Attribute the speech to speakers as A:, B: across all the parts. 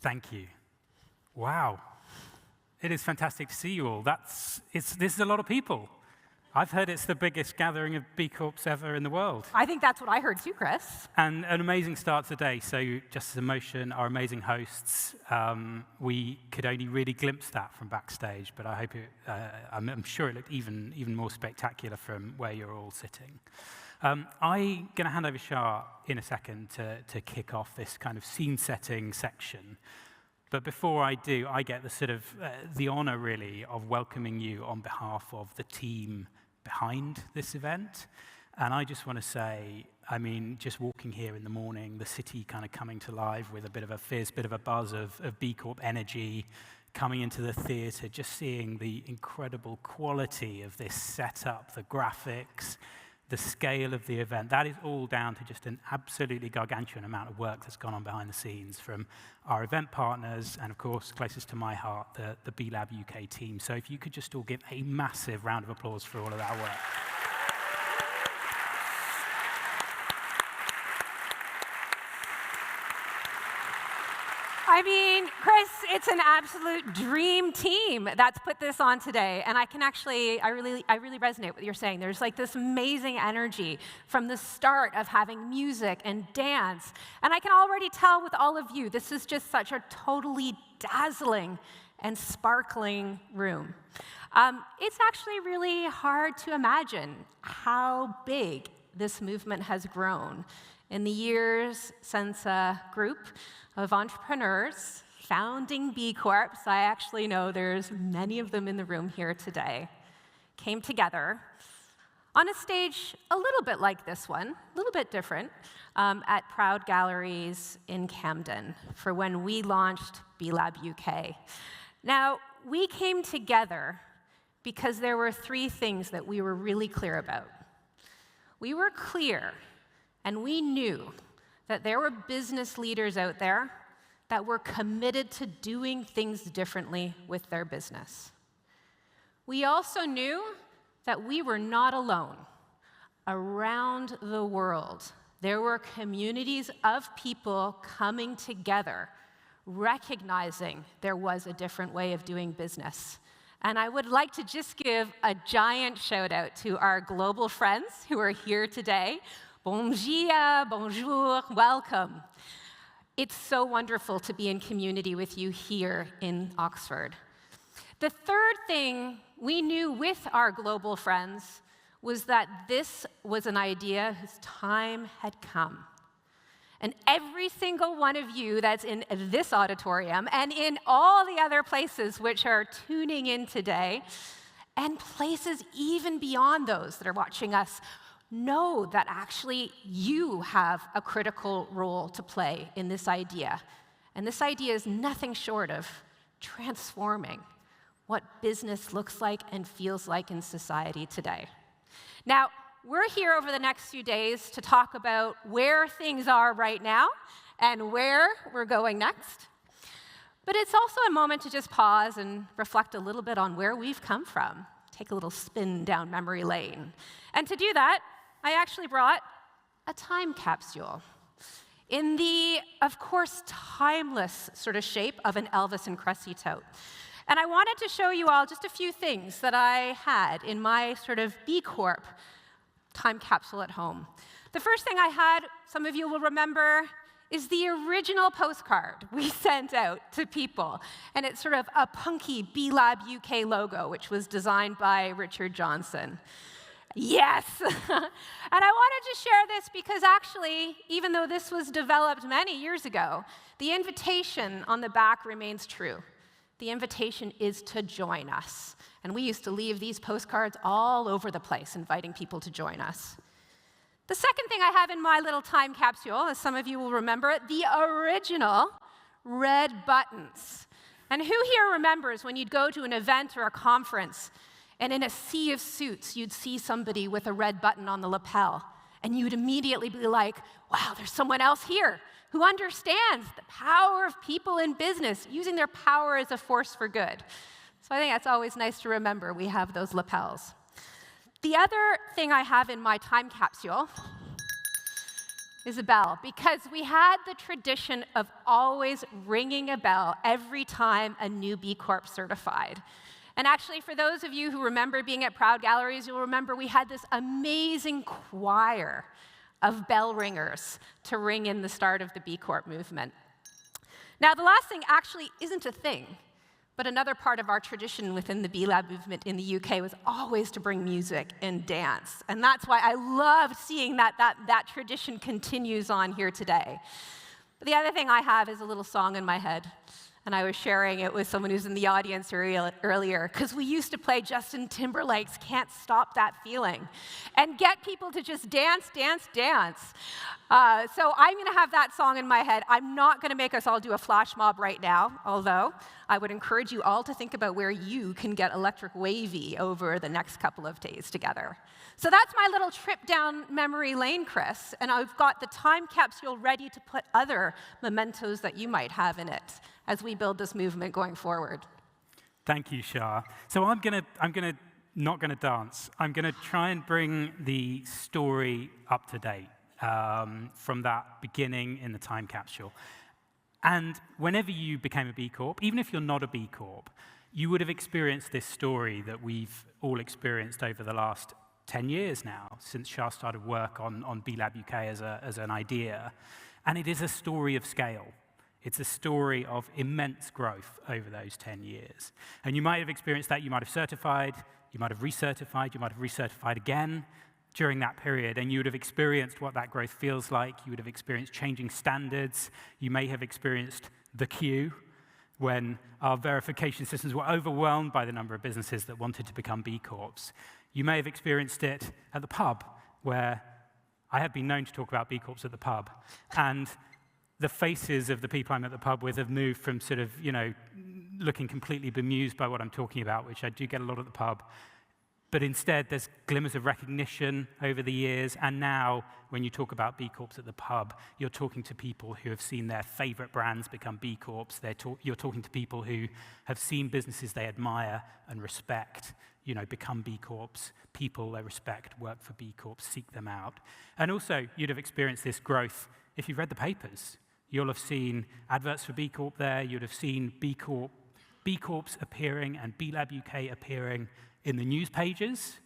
A: Thank you. Wow. It is fantastic to see you all. This is a lot of people. I've heard it's the biggest gathering of B Corps ever in the world.
B: I think that's what I heard too, Chris.
A: And an amazing start to the day. So just as a motion, our amazing hosts, we could only really glimpse that from backstage, but I hope I'm sure it looked even more spectacular from where you're all sitting. I'm going to hand over Char in a second to kick off this kind of scene-setting section. But before I do, I get the sort of the honor, really, of welcoming you on behalf of the team behind this event. And I just want to say, I mean, just walking here in the morning, the city kind of coming to life with a bit of a fizz, bit of a buzz of B Corp energy, coming into the theater, just seeing the incredible quality of this setup, the graphics, the scale of the event. That is all down to just an absolutely gargantuan amount of work that's gone on behind the scenes from our event partners and, of course, closest to my heart, the B Lab UK team. So if you could just all give a massive round of applause for all of that work.
B: I mean, Chris, it's an absolute dream team that's put this on today. And I really resonate with what you're saying. There's like this amazing energy from the start of having music and dance. And I can already tell with all of you, this is just such a totally dazzling and sparkling room. It's actually really hard to imagine how big this movement has grown in the years since a group of entrepreneurs founding B Corps, I actually know there's many of them in the room here today, came together on a stage a little bit like this one, a little bit different, at Proud Galleries in Camden for when we launched B Lab UK. Now, we came together because there were three things that we were really clear about. We were clear, and we knew that there were business leaders out there that were committed to doing things differently with their business. We also knew that we were not alone. Around the world, there were communities of people coming together, recognizing there was a different way of doing business. And I would like to just give a giant shout out to our global friends who are here today. Bon dia, bonjour, welcome. It's so wonderful to be in community with you here in Oxford. The third thing we knew with our global friends was that this was an idea whose time had come. And every single one of you that's in this auditorium and in all the other places which are tuning in today, and places even beyond those that are watching us, know that actually you have a critical role to play in this idea. And this idea is nothing short of transforming what business looks like and feels like in society today. Now, we're here over the next few days to talk about where things are right now and where we're going next. But it's also a moment to just pause and reflect a little bit on where we've come from, take a little spin down memory lane. And to do that, I actually brought a time capsule in the, of course, timeless sort of shape of an Elvis and Krusty tote. And I wanted to show you all just a few things that I had in my sort of B Corp time capsule at home. The first thing I had, some of you will remember, is the original postcard we sent out to people. And it's sort of a punky B Lab UK logo, which was designed by Richard Johnson. Yes! And I wanted to share this because actually, even though this was developed many years ago, the invitation on the back remains true. The invitation is to join us. And we used to leave these postcards all over the place, inviting people to join us. The second thing I have in my little time capsule, as some of you will remember, the original red buttons. And who here remembers when you'd go to an event or a conference, and in a sea of suits, you'd see somebody with a red button on the lapel, and you'd immediately be like, wow, there's someone else here who understands the power of people in business, using their power as a force for good. So I think that's always nice to remember we have those lapels. The other thing I have in my time capsule is a bell, because we had the tradition of always ringing a bell every time a new B Corp certified. And actually, for those of you who remember being at Proud Galleries, you'll remember we had this amazing choir of bell ringers to ring in the start of the B Corp movement. Now, the last thing actually isn't a thing, but another part of our tradition within the B Lab movement in the UK was always to bring music and dance. And that's why I love seeing that tradition continues on here today. But the other thing I have is a little song in my head. And I was sharing it with someone who's in the audience earlier, because we used to play Justin Timberlake's Can't Stop That Feeling and get people to just dance, dance, dance. So I'm going to have that song in my head. I'm not going to make us all do a flash mob right now, although I would encourage you all to think about where you can get electric wavy over the next couple of days together. So that's my little trip down memory lane, Chris, and I've got the time capsule ready to put other mementos that you might have in it as we build this movement going forward.
A: Thank you, Char. So I'm not gonna dance. I'm gonna try and bring the story up to date from that beginning in the time capsule. And whenever you became a B Corp, even if you're not a B Corp, you would have experienced this story that we've all experienced over the last 10 years now, since Char started work on B Lab UK as an idea. And it is a story of scale. It's a story of immense growth over those 10 years. And you might have experienced that. You might have certified, you might have recertified, you might have recertified again during that period, and you would have experienced what that growth feels like. You would have experienced changing standards. You may have experienced the queue, when our verification systems were overwhelmed by the number of businesses that wanted to become B Corps. You may have experienced it at the pub, where I have been known to talk about B Corps at the pub, and the faces of the people I'm at the pub with have moved from sort of, looking completely bemused by what I'm talking about, which I do get a lot at the pub, but instead there's glimmers of recognition over the years, and now when you talk about B Corps at the pub, you're talking to people who have seen their favorite brands become B Corps. You're talking to people who have seen businesses they admire and respect, become B Corps. People they respect work for B Corps, seek them out. And also, you'd have experienced this growth if you've read the papers. You'll have seen adverts for B Corp there. You'd have seen B Corps appearing and B Lab UK appearing in the news pages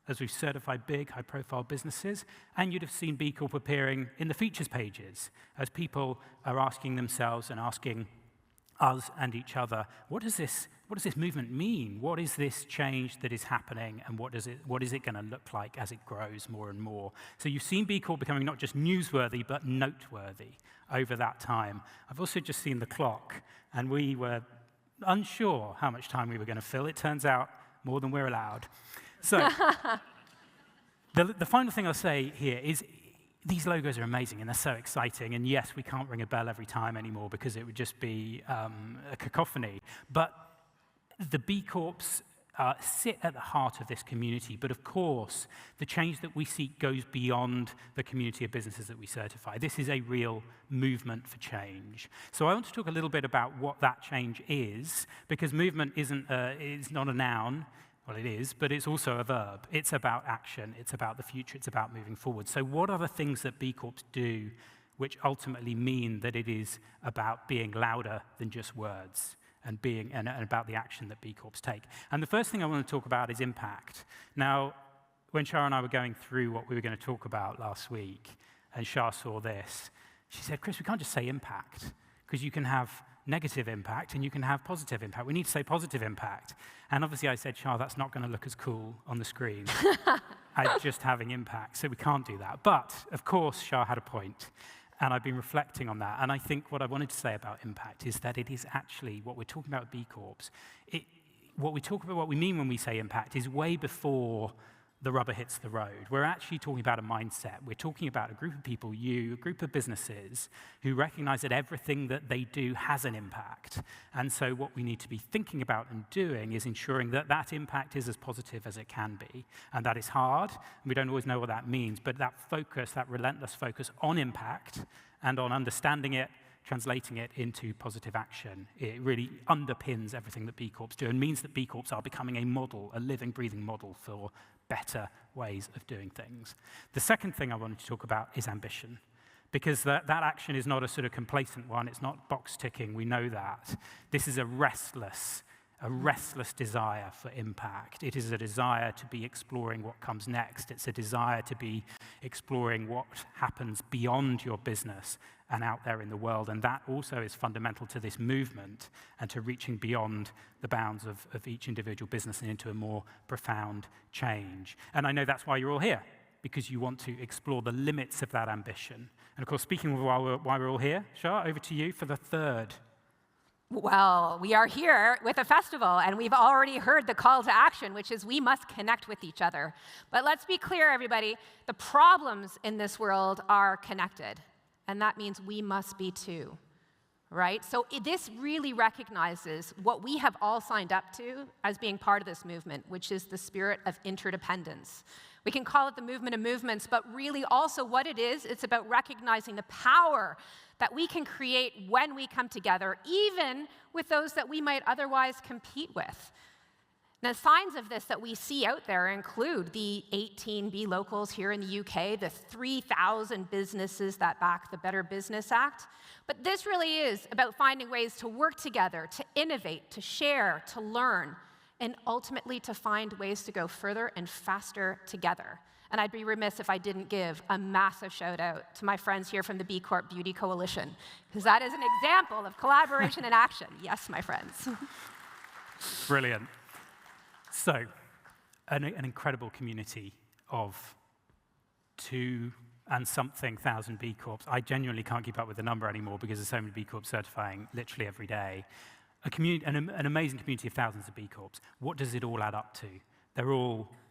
A: as we've certified big, high-profile businesses. And you'd have seen B Corp appearing in the features pages as people are asking themselves and asking us and each other, what does this movement mean? What is this change that is happening, and what is it going to look like as it grows more and more? So you've seen B Corp becoming not just newsworthy, but noteworthy over that time. I've also just seen the clock, and we were unsure how much time we were going to fill. It turns out more than we're allowed. So the final thing I'll say here is these logos are amazing, and they're so exciting. And yes, we can't ring a bell every time anymore because it would just be a cacophony. But the B Corps sit at the heart of this community. But of course, the change that we seek goes beyond the community of businesses that we certify. This is a real movement for change. So I want to talk a little bit about what that change is, because movement is not a noun. Well, it is, but it's also a verb. It's about action. It's about the future. It's about moving forward. So what are the things that B Corps do which ultimately mean that it is about being louder than just words and about the action that B Corps take? And the first thing I want to talk about is impact. Now, when Char and I were going through what we were going to talk about last week, and Char saw this, she said, Chris, we can't just say impact, because you can have negative impact and you can have positive impact. We need to say positive impact. And obviously I said, Char, that's not going to look as cool on the screen as just having impact, so we can't do that. But, of course, Char had a point, and I've been reflecting on that. And I think what I wanted to say about impact is that it is actually, what we're talking about with B Corps, what we mean when we say impact is way before the rubber hits the road. We're actually talking about a mindset. We're talking about a group of people, a group of businesses who recognize that everything that they do has an impact. And so what we need to be thinking about and doing is ensuring that that impact is as positive as it can be. And that is hard. We don't always know what that means, but that focus, that relentless focus on impact and on understanding it, translating it into positive action, it really underpins everything that B Corps do and means that B Corps are becoming a model, a living, breathing model for better ways of doing things. The second thing I wanted to talk about is ambition, because that action is not a sort of complacent one. It's not box ticking. We know that. This is a restless desire for impact. It is a desire to be exploring what comes next. It's a desire to be exploring what happens beyond your business and out there in the world. And that also is fundamental to this movement and to reaching beyond the bounds of each individual business and into a more profound change. And I know that's why you're all here, because you want to explore the limits of that ambition. And of course, speaking of why we're all here, Char, over to you for the third.
B: Well, we are here with a festival, and we've already heard the call to action, which is we must connect with each other. But let's be clear, everybody, the problems in this world are connected, and that means we must be too, right? So this really recognizes what we have all signed up to as being part of this movement, which is the spirit of interdependence. We can call it the movement of movements, but really also what it is, it's about recognizing the power that we can create when we come together, even with those that we might otherwise compete with. Now, signs of this that we see out there include the 18 B locals here in the UK, the 3,000 businesses that back the Better Business Act. But this really is about finding ways to work together, to innovate, to share, to learn, and ultimately to find ways to go further and faster together. And I'd be remiss if I didn't give a massive shout out to my friends here from the B Corp Beauty Coalition, because that is an example of collaboration and action. Yes, my friends.
A: Brilliant. So, an incredible community of 2,000 B Corps. I genuinely can't keep up with the number anymore because there's so many B Corps certifying literally every day. An amazing community of thousands of B Corps. What does it all add up to?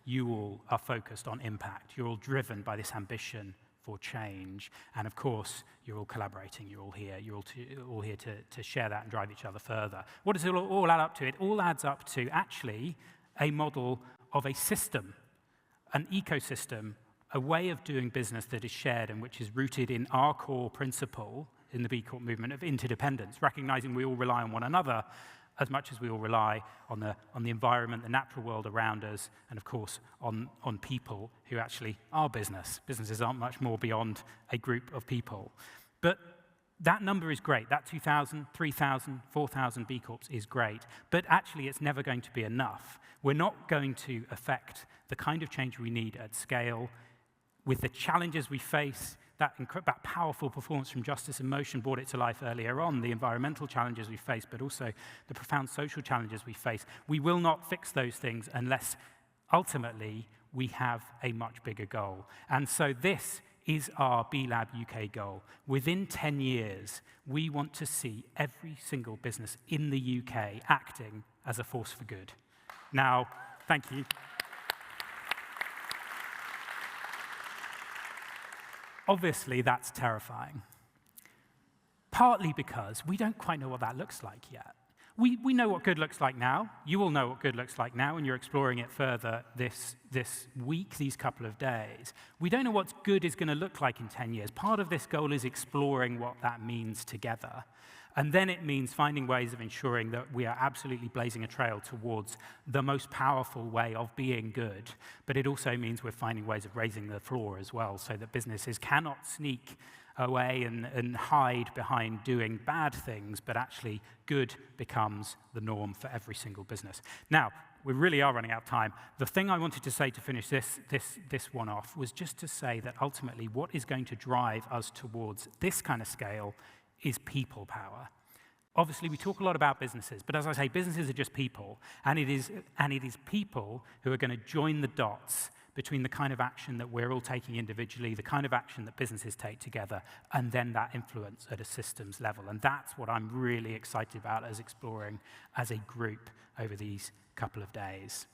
A: You all are focused on impact. You're all driven by this ambition for change. And of course, you're all collaborating. You're all here. You're all here to share that and drive each other further. What does it all add up to? It all adds up to actually a model of a system, an ecosystem, a way of doing business that is shared and which is rooted in our core principle in the B Corp movement of interdependence, recognizing we all rely on one another as much as we all rely on the environment, the natural world around us, and of course on people who actually are business. Businesses aren't much more beyond a group of people. But that number is great. That 2,000, 3,000, 4,000 B Corps is great. But actually it's never going to be enough. We're not going to affect the kind of change we need at scale with the challenges we face. That powerful performance from Justice in Motion brought it to life earlier on, the environmental challenges we face, but also the profound social challenges we face. We will not fix those things unless ultimately we have a much bigger goal. And so this is our B Lab UK goal. Within 10 years, we want to see every single business in the UK acting as a force for good. Now, thank you. Obviously, that's terrifying, partly because we don't quite know what that looks like yet. We know what good looks like now. You all know what good looks like now, and you're exploring it further this week, these couple of days. We don't know what good is going to look like in 10 years. Part of this goal is exploring what that means together. And then it means finding ways of ensuring that we are absolutely blazing a trail towards the most powerful way of being good. But it also means we're finding ways of raising the floor as well, so that businesses cannot sneak away and hide behind doing bad things, but actually good becomes the norm for every single business. Now, we really are running out of time. The thing I wanted to say to finish this one off was just to say that ultimately what is going to drive us towards this kind of scale is people power. Obviously, we talk a lot about businesses, but as I say, businesses are just people, and it is people who are going to join the dots between the kind of action that we're all taking individually, the kind of action that businesses take together, and then that influence at a systems level. And that's what I'm really excited about as exploring as a group over these couple of days.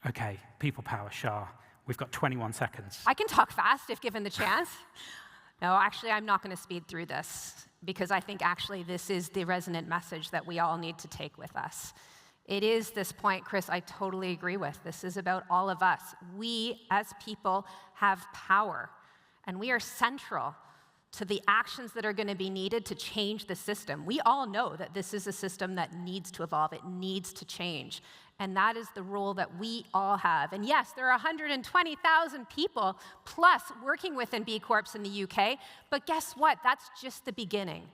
A: Okay, people power, Char. We've got 21 seconds.
B: I can talk fast if given the chance. No, actually, I'm not going to speed through this because I think actually this is the resonant message that we all need to take with us. It is this point, Chris, I totally agree with. This is about all of us. We, as people, have power, and we are central to the actions that are going to be needed to change the system. We all know that this is a system that needs to evolve. It needs to change. And that is the role that we all have. And yes, there are 120,000 people plus working within B Corps in the UK, but guess what? That's just the beginning.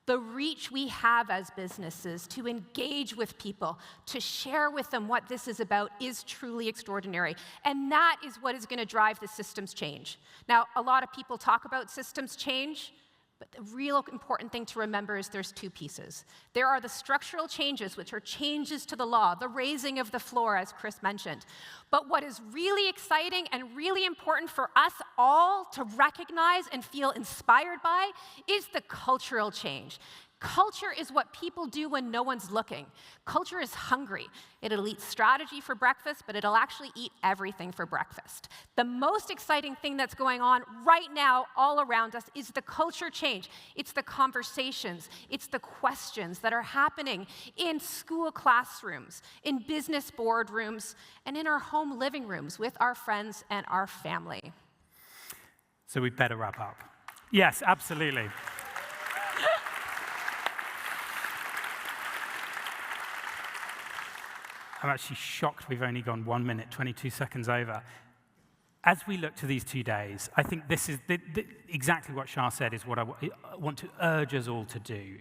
B: The reach we have as businesses to engage with people, to share with them what this is about is truly extraordinary. And that is what is going to drive the systems change. Now, a lot of people talk about systems change, but the real important thing to remember is there's two pieces. There are the structural changes, which are changes to the law, the raising of the floor, as Chris mentioned. But what is really exciting and really important for us all to recognize and feel inspired by is the cultural change. Culture is what people do when no one's looking. Culture is hungry. It'll eat strategy for breakfast, but it'll actually eat everything for breakfast. The most exciting thing that's going on right now all around us is the culture change. It's the conversations, it's the questions that are happening in school classrooms, in business boardrooms, and in our home living rooms with our friends and our family.
A: So we better wrap up. Yes, absolutely. I'm actually shocked we've only gone 1 minute, 22 seconds over. As we look to these 2 days, I think this is exactly what Char said is what I want to urge us all to do.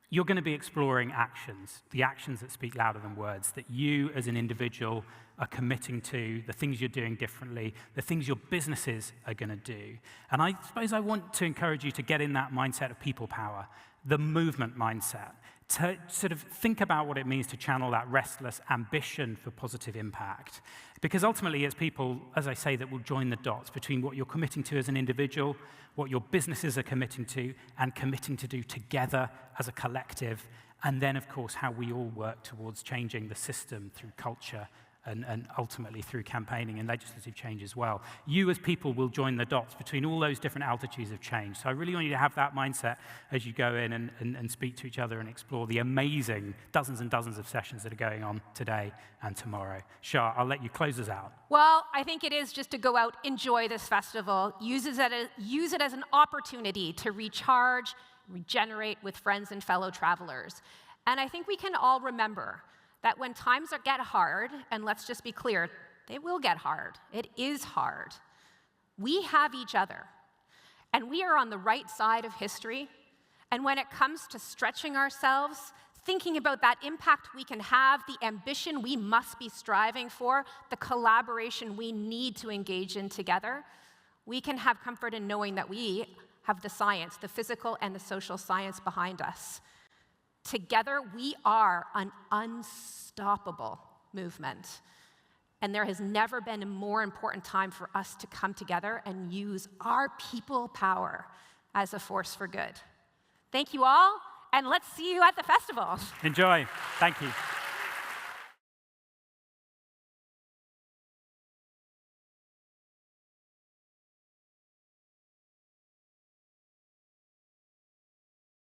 A: You're going to be exploring actions, the actions that speak louder than words, that you as an individual are committing to, the things you're doing differently, the things your businesses are going to do. And I suppose I want to encourage you to get in that mindset of people power, the movement mindset, to sort of think about what it means to channel that restless ambition for positive impact. Because ultimately, it's people, as I say, that will join the dots between what you're committing to as an individual, what your businesses are committing to, and committing to do together as a collective, and then, of course, how we all work towards changing the system through culture and ultimately through campaigning and legislative change as well. You as people will join the dots between all those different altitudes of change. So I really want you to have that mindset as you go in and speak to each other and explore the amazing dozens and dozens of sessions that are going on today and tomorrow. Char, I'll let you close us out.
B: Well, I think it is just to go out, enjoy this festival, use it as an opportunity to recharge, regenerate with friends and fellow travelers. And I think we can all remember that when times get hard, and let's just be clear, they will get hard. It is hard. We have each other, and we are on the right side of history. And when it comes to stretching ourselves, thinking about that impact we can have, the ambition we must be striving for, the collaboration we need to engage in together, we can have comfort in knowing that we have the science, the physical and the social science behind us. Together, we are an unstoppable movement. And there has never been a more important time for us to come together and use our people power as a force for good. Thank you all, and let's see you at the festival.
A: Enjoy. Thank you.